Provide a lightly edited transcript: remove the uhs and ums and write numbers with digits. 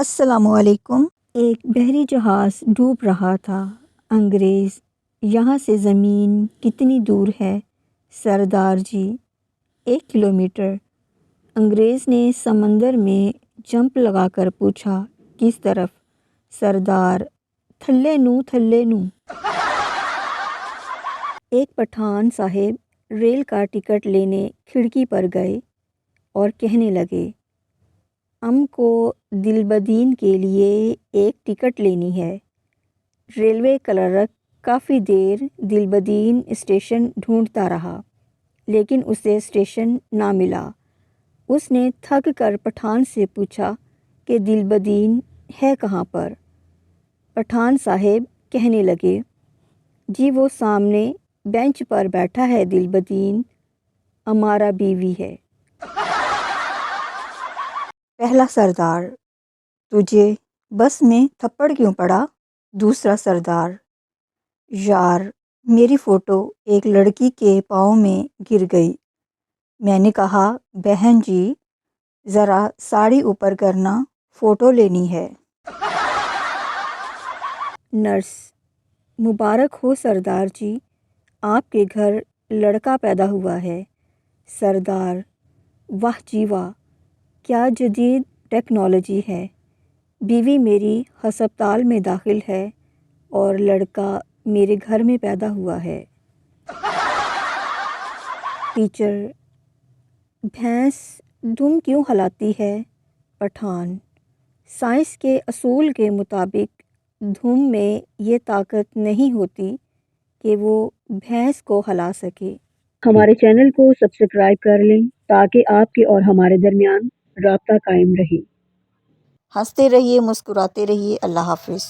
السلام علیکم۔ ایک بحری جہاز ڈوب رہا تھا۔ انگریز: یہاں سے زمین کتنی دور ہے؟ سردار جی: 1 کلومیٹر۔ انگریز نے سمندر میں جمپ لگا کر پوچھا، کس طرف؟ سردار: تھلے نو تھلے نو۔ ایک پٹھان صاحب ریل کا ٹکٹ لینے کھڑکی پر گئے اور کہنے لگے، ہم کو دلبدین کے لیے ایک ٹکٹ لینی ہے۔ ریلوے کلرک کافی دیر دلبدین اسٹیشن ڈھونڈتا رہا، لیکن اسے اسٹیشن نہ ملا۔ اس نے تھک کر پٹھان سے پوچھا کہ دلبدین ہے کہاں پر؟ پٹھان صاحب کہنے لگے، جی وہ سامنے بینچ پر بیٹھا ہے دلبدین، ہمارا بیوی ہے۔ پہلا سردار: تجھے بس میں تھپڑ کیوں پڑا؟ دوسرا سردار: یار میری فوٹو ایک لڑکی کے پاؤں میں گر گئی، میں نے کہا بہن جی ذرا ساڑی اوپر کرنا، فوٹو لینی ہے۔ نرس: مبارک ہو سردار جی، آپ کے گھر لڑکا پیدا ہوا ہے۔ سردار: واہ جی واہ، کیا جدید ٹیکنالوجی ہے۔ بیوی میری ہسپتال میں داخل ہے اور لڑکا میرے گھر میں پیدا ہوا ہے۔ ٹیچر: بھینس دم کیوں ہلاتی ہے؟ پٹھان: سائنس کے اصول کے مطابق دم میں یہ طاقت نہیں ہوتی کہ وہ بھینس کو ہلا سکے۔ ہمارے چینل کو سبسکرائب کر لیں تاکہ آپ کے اور ہمارے درمیان رابطہ قائم رہے۔ ہنستے رہیے، مسکراتے رہیے۔ اللہ حافظ۔